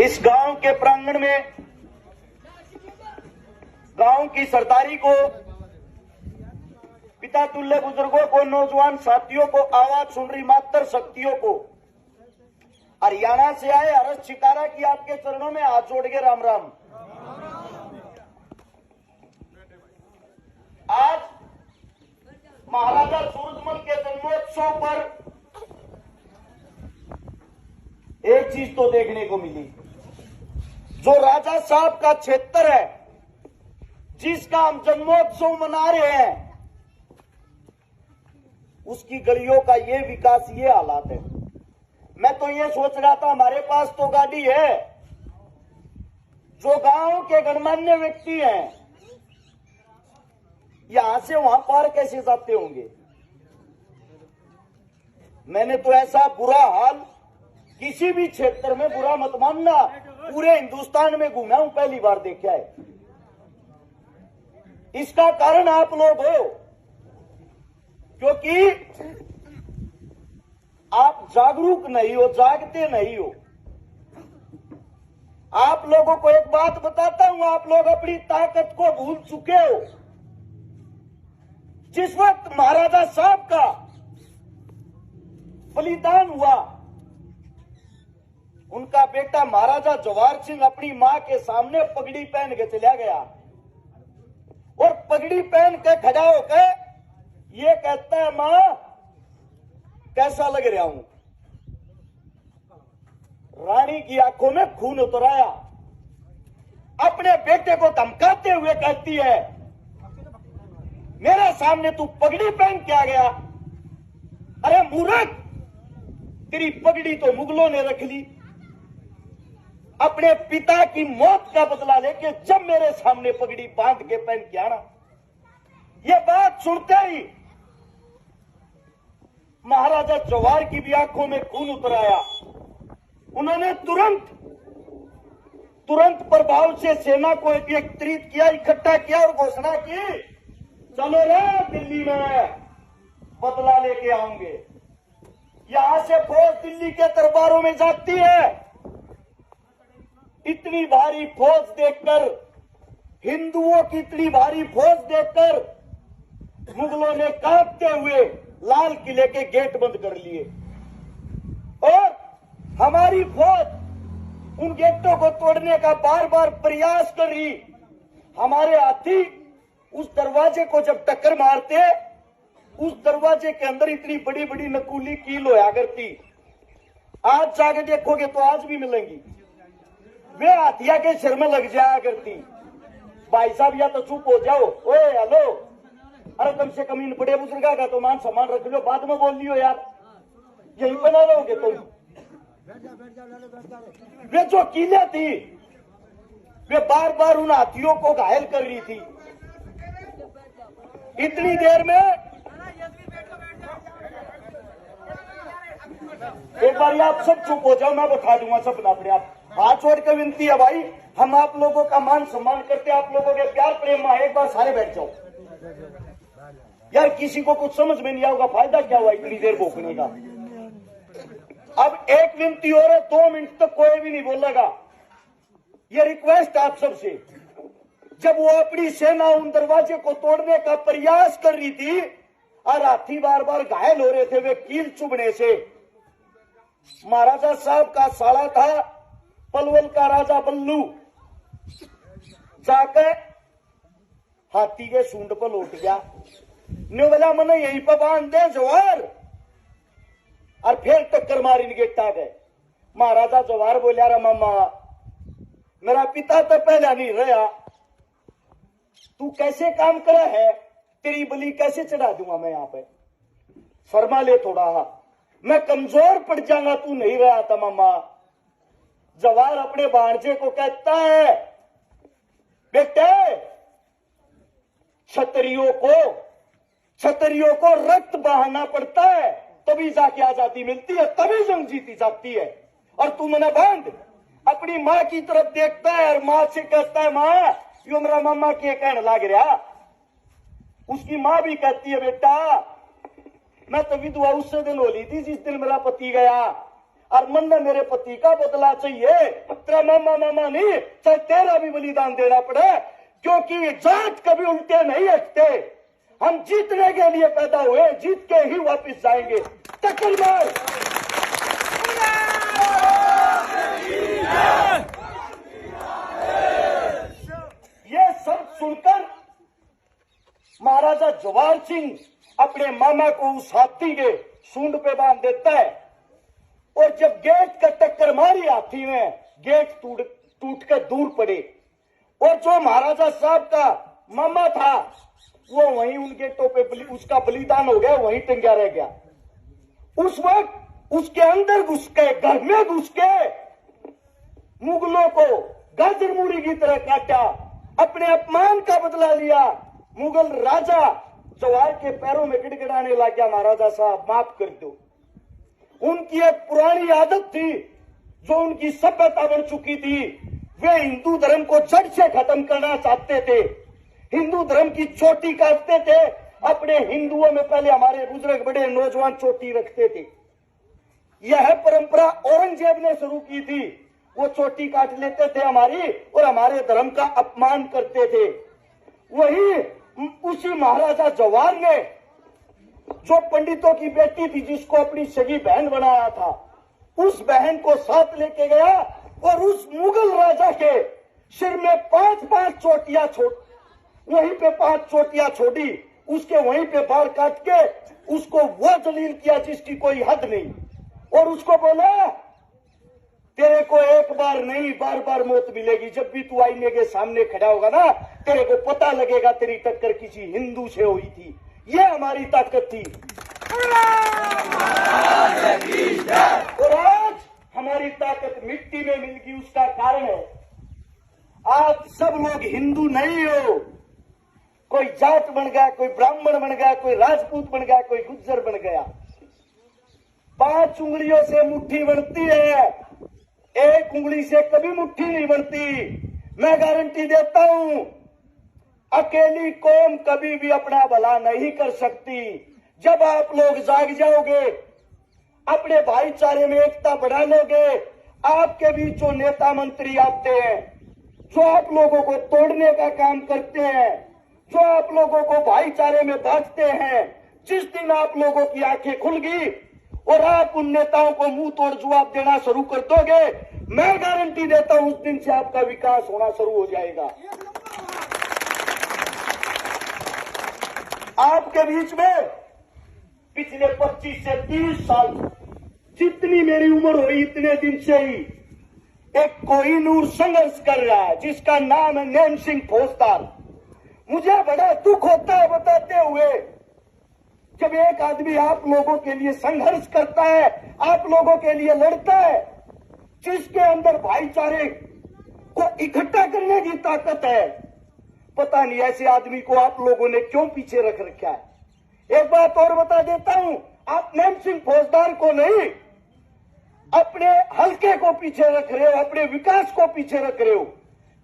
इस गांव के प्रांगण में गांव की सरदारी को, पिता तुल्य बुजुर्गों को, नौजवान साथियों को, आवाज सुन रही मातर शक्तियों को, हरियाणा से आए हर्ष शिकारा की आपके चरणों में हाथ जोड़ के राम राम। आज महाराजा सूरजमल के जन्मोत्सव पर एक चीज तो देखने को मिली, जो राजा साहब का क्षेत्र है जिसका हम जन्मोत्सव मना रहे हैं, उसकी गलियों का ये विकास, ये हालात है। मैं तो ये सोच रहा था, हमारे पास तो गाड़ी है, जो गांव के गणमान्य व्यक्ति हैं यहां से वहां पार कैसे जाते होंगे। मैंने तो ऐसा बुरा हाल किसी भी क्षेत्र में, बुरा मत मानना, पूरे हिंदुस्तान में घूमा हूं, पहली बार देखा है। इसका कारण आप लोग हो, क्योंकि आप जागरूक नहीं हो, जागते नहीं हो। आप लोगों को एक बात बताता हूं, आप लोग अपनी ताकत को भूल चुके हो। जिस वक्त महाराजा साहब का बलिदान हुआ, उनका बेटा महाराजा जवाहर सिंह अपनी मां के सामने पगड़ी पहन के चला गया और पगड़ी पहन के खड़ा होकर ये कहता है, मां कैसा लग रहा हूं। रानी की आंखों में खून उतर आया। अपने बेटे को धमकाते हुए कहती है, मेरे सामने तू पगड़ी पहन के आ गया। अरे मूर्ख, तेरी पगड़ी तो मुगलों ने रख ली। अपने पिता की मौत का बदला लेके जब मेरे सामने पगड़ी बांध के पहन के आना। ये बात सुनते ही महाराजा जवाहर की भी आंखों में खून उतर आया। उन्होंने तुरंत प्रभाव से सेना को एकत्रित किया, इकट्ठा किया और घोषणा की, चलो रे दिल्ली में बदला लेके आऊंगे। यहां से फौज दिल्ली के दरबारों में जाती है। इतनी भारी फौज देखकर, हिंदुओं की इतनी भारी फौज देखकर मुगलों ने कांपते हुए लाल किले के गेट बंद कर लिए और हमारी फौज उन गेटों को तोड़ने का बार बार प्रयास कर रही। हमारे हाथी उस दरवाजे को जब टक्कर मारते, उस दरवाजे के अंदर इतनी बड़ी बड़ी नकूली कील होया करती। आज जाके देखोगे तो आज भी मिलेंगी। वे हाथिया के सिर में लग जाया करती। भाई साहब या तो चुप हो जाओ, ओए हेलो, अरे कम से कम इन बड़े बुजुर्गा का तो मान सम्मान रख लो, बाद में बोल लियो यार, यही बना रहोगे तुम। वे जो कीलें थी वे बार बार उन हाथियों को घायल कर रही थी। इतनी देर में एक बार आप सब चुप हो जाओ, मैं बता दूंगा सब अपने आप। हाथ छोड़ के विनती है भाई, हम आप लोगों का मान सम्मान करते, आप लोगों के प्यार प्रेम में एक बार सारे बैठ जाओ यार। किसी को कुछ समझ में नहीं आएगा, फायदा क्या हुआ इतनी देर भोंकने का। अब एक विनती और है, 2 मिनट तक कोई भी नहीं बोलेगा। ये रिक्वेस्ट आप सबसे। जब वो अपनी सेना उन दरवाजे को तोड़ने का प्रयास कर रही थी और हाथी बार बार घायल हो रहे थे वे कील चुभने से, महाराजा साहब का साला था पलवल का राजा बल्लू, जाकर हाथी के सूंड पर लौट गया। ने बोला मैंने यहीं पर बांध दे जवाहर, और फिर टक्कर मारी गिट्टा गए। महाराजा जवाहर बोलिया, रे मामा मेरा पिता तो पहला नहीं रहा, तू कैसे काम करे है, तेरी बलि कैसे चढ़ा दूंगा मैं यहाँ पे, शर्मा ले थोड़ा, मैं कमजोर पड़ जाऊंगा, तू नहीं रहा था मामा। जवाहर अपने भांजे को कहता है, बेटे क्षत्रियों को रक्त बहाना पड़ता है, तभी जाके आजादी मिलती है, तभी जंग जीती जाती है। और तू मैंने बांध अपनी माँ की तरफ देखता है और माँ से कहता है, माँ यो मेरा मामा के कहने लग रहा। उसकी माँ भी कहती है, बेटा मैं तो विधवा उससे दिन हो ली थी जिस दिन मेरा पति गया, और मन में मेरे पति का बदला चाहिए, तेरा मामा मामा नहीं, चाहे तेरा भी बलिदान देना पड़े, क्योंकि जात कभी उल्टे नहीं हटते। हम जीतने के लिए पैदा हुए, जीत के ही वापस जाएंगे। टक्कर मार। ये सब सुनकर महाराजा जवाहर सिंह अपने मामा को उस हाथी के सूंड पे बांध देता है, और जब गेट का टक्कर मारी हाथी में, गेट टूट कर दूर पड़े, और जो महाराजा साहब का मामा था वो वहीं उन गेटों पे उसका बलिदान हो गया, वहीं टंगा रह गया। उस वक्त उसके अंदर घुस के, घर में घुस के मुगलों को गाजर मूली की तरह काटा, अपने अपमान का बदला लिया। मुगल राजा जवाहर के पैरों में गिड़गिड़ाने लग गया, महाराजा साहब माफ कर दो। उनकी एक पुरानी आदत थी जो उनकी सभ्यता बन चुकी थी, वे हिंदू धर्म को जड़ से खत्म करना चाहते थे, हिंदू धर्म की चोटी काटते थे। अपने हिंदुओं में पहले हमारे बुजुर्ग बड़े नौजवान चोटी रखते थे, यह परंपरा औरंगजेब ने शुरू की थी। वो चोटी काट लेते थे हमारी, और हमारे धर्म का अपमान करते थे। वही उसी महाराजा जवाहर ने, जो पंडितों की बेटी थी, जिसको अपनी सगी बहन बनाया था, उस बहन को साथ लेके गया और उस मुगल राजा के सिर में 5-5 चोटियां वहीं पे 5 चोटियां छोड़ी, उसके वहीं पे बाल काट के उसको वो जलील किया जिसकी कोई हद नहीं, और उसको बोला तेरे को एक बार नहीं बार बार मौत मिलेगी। जब भी तू आईने के सामने खड़ा होगा ना, तेरे को पता लगेगा तेरी टक्कर किसी हिंदू से हुई थी। ये हमारी ताकत थी, और आज हमारी ताकत मिट्टी में मिल गई। उसका कारण है आप सब लोग हिंदू नहीं हो। कोई जाट बन गया, कोई ब्राह्मण बन गया, कोई राजपूत बन गया, कोई गुज्जर बन गया। 5 उंगलियों से मुट्ठी बनती है, एक उंगली से कभी मुट्ठी नहीं बनती। मैं गारंटी देता हूं, अकेली कौम कभी भी अपना भला नहीं कर सकती। जब आप लोग जाग जाओगे, अपने भाईचारे में एकता बढ़ा लोगे, आपके बीच जो नेता मंत्री आते हैं, जो आप लोगों को तोड़ने का काम करते हैं, जो आप लोगों को भाईचारे में बांटते हैं, जिस दिन आप लोगों की आंखें खुल गई और आप उन नेताओं को मुंह तोड़ जवाब देना शुरू कर दोगे, मैं गारंटी देता हूं उस दिन से आपका विकास होना शुरू हो जाएगा। आपके बीच में पिछले 25 से 30 साल, जितनी मेरी उम्र हुई इतने दिन से ही एक कोहिनूर संघर्ष कर रहा है, जिसका नाम है नैन सिंह फौजदार। मुझे बड़ा दुख होता है बताते हुए, जब एक आदमी आप लोगों के लिए संघर्ष करता है, आप लोगों के लिए लड़ता है, जिसके अंदर भाईचारे को इकट्ठा करने की ताकत है, पता नहीं ऐसे आदमी को आप लोगों ने क्यों पीछे रख रखा है। एक बात और बता देता हूं, आप नैन सिंह फौजदार को नहीं, अपने हल्के को पीछे रख रहे हो, अपने विकास को पीछे रख रहे हो।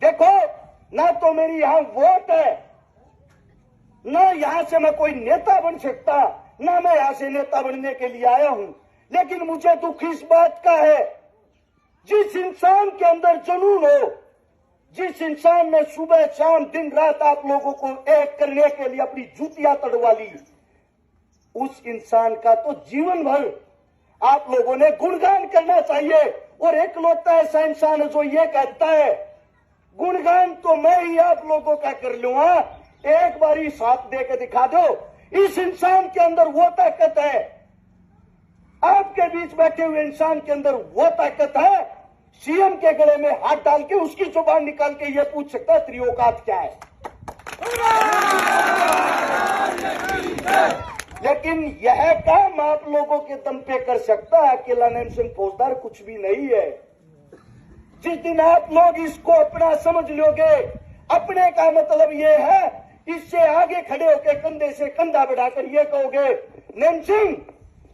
देखो, ना तो मेरी यहां वोट है, ना यहां से मैं कोई नेता बन सकता, ना मैं यहां से नेता बनने के लिए आया हूं, लेकिन मुझे दुख इस बात का है, जिस इंसान के अंदर जुनून हो, जिस इंसान ने सुबह शाम दिन रात आप लोगों को एक करने के लिए अपनी जूतियां तड़वा ली, उस इंसान का तो जीवन भर आप लोगों ने गुणगान करना चाहिए। और एकलौता ऐसा इंसान है जो ये कहता है गुणगान तो मैं ही आप लोगों का कर लूंगा, एक बारी साथ देकर दिखा दो। इस इंसान के अंदर वो ताकत है, आपके बीच बैठे हुए इंसान के अंदर वो ताकत है, सीएम के गले में हाथ डाल के उसकी जुबान निकाल के ये पूछ सकता है तेरी औकात क्या है। लेकिन यह काम आप लोगों के दम पे कर सकता है, अकेला नैन सिंह फौजदार कुछ भी नहीं है। जिस दिन आप लोग इसको अपना समझ लोगे, अपने का मतलब ये है, इससे आगे खड़े होकर कंधे से कंधा बढ़ाकर ये कहोगे नैन सिंह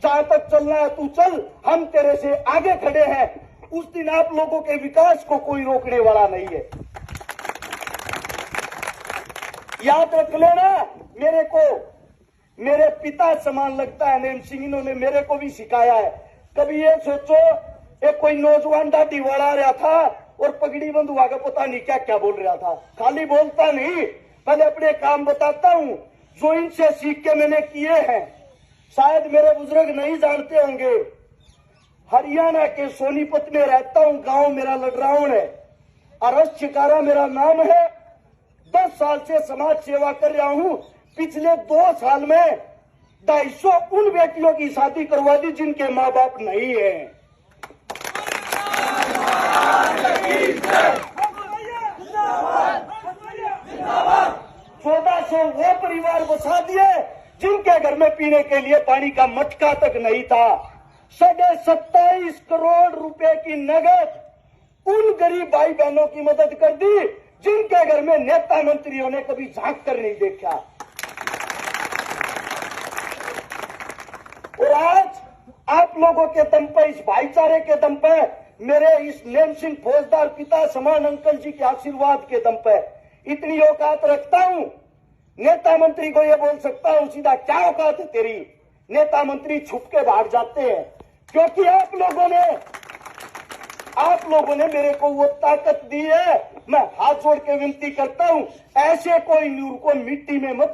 जहां तक चलना है तू चल, हम तेरे से आगे खड़े हैं, उस दिन आप लोगों के विकास को कोई रोकने वाला नहीं है। याद रख लेना, मेरे को मेरे पिता समान लगता है नैन सिंह, इन्होंने मेरे को भी सिखाया है। कभी ये सोचो एक कोई नौजवान दाढ़ी वाला रहा था और पगड़ी बंधुआ का पता नहीं क्या क्या बोल रहा था। खाली बोलता नहीं, पहले अपने काम बताता हूँ जो इनसे सीख के मैंने किए हैं। शायद मेरे बुजुर्ग नहीं जानते होंगे, हरियाणा के सोनीपत में रहता हूँ। गांव मेरा लडराउन है, अरस चिकारा मेरा नाम है। 10 साल से समाज सेवा कर रहा हूँ। पिछले 2 साल में 250 उन बेटियों की शादी करवा दी जिनके माँ बाप नहीं है। 1400 वो परिवार बसा दिए जिनके घर में पीने के लिए पानी का मटका तक नहीं था। 27.5 करोड़ रुपए की नगद उन गरीब भाई बहनों की मदद कर दी जिनके घर में नेता मंत्रियों ने कभी झांक कर नहीं देखा। और आज आप लोगों के दम पर, इस भाईचारे के दम पर, मेरे इस नेम सिंह फौजदार पिता समान अंकल जी के आशीर्वाद के दम पर इतनी औकात रखता हूं। नेता मंत्री को यह बोल सकता हूं सीधा, क्या औकात है तेरी। नेता मंत्री छुप के भाग जाते हैं क्योंकि आप लोगों ने मेरे को वो ताकत दी है। मैं हाथ जोड़ के विनती करता हूं, ऐसे कोई नूर को मिट्टी में मत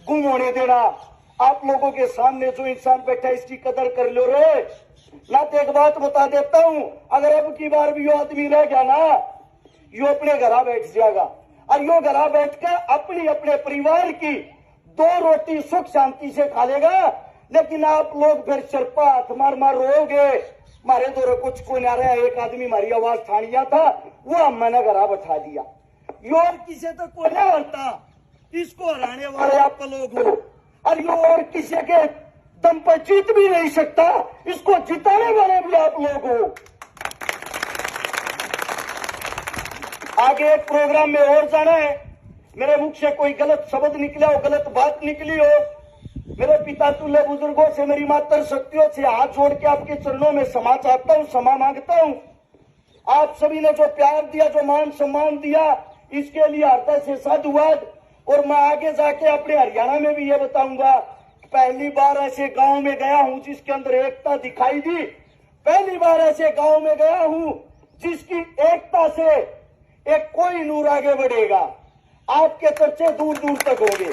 गुम होने देना। आप लोगों के सामने जो इंसान बैठा है इसकी कदर कर लो रे। ना तो एक बात बता देता हूं, अगर अब की बार भी यो आदमी रह गया ना, यो अपने घर बैठ जाएगा और यो घर बैठकर अपने परिवार की 2 रोटी सुख शांति से खा लेगा। लेकिन आप लोग फिर सिरपा हाथ मार रोगे, मारे दो कुछ को ना रहा। एक आदमी हमारी आवाज ठानिया था, वो मैंने घर बैठा दिया। यो और किसी तो को ना हरता, इसको हराने वाले आप लोग हो। और यो और किसी के दम पर जीत भी नहीं सकता, इसको जिताने वाले भी आप लोग हो। आगे एक प्रोग्राम में और जाना है। मेरे मुख से कोई गलत शब्द निकला हो, गलत बात निकली हो, मेरे पिता तुल्य बुजुर्गों से, मेरी मातर शक्तियों से हाथ जोड़ के आपके चरणों में क्षमा चाहता हूं, क्षमा मांगता हूं। आप सभी ने जो प्यार दिया, जो मान सम्मान दिया, इसके लिए हृदय से साधुवाद। और मैं आगे जाके अपने हरियाणा में भी ये बताऊंगा, पहली बार ऐसे गांव में गया हूं जिसके अंदर एकता दिखाई दी। पहली बार ऐसे गांव में गया हूं जिसकी एकता से एक कोई नूर आगे बढ़ेगा। आपके चर्चे दूर दूर तक होंगे।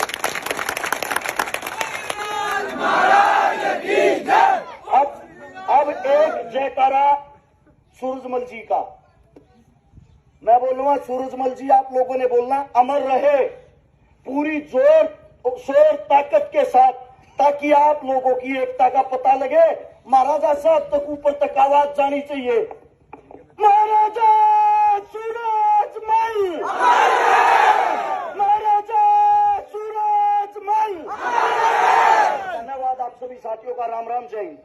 अब एक जयकारा सूरजमल जी का मैं बोलूंगा। सूरजमल जी आप लोगों ने बोलना, अमर रहे पूरी जोर शोर ताकत के साथ, ताकि आप लोगों की एकता का पता लगे। महाराजा साहब तक ऊपर तक आवाज जानी चाहिए। महाराजा सूरजमल, महाराजा सूरजमल। धन्यवाद आप सभी साथियों का। राम राम, जय हिंद।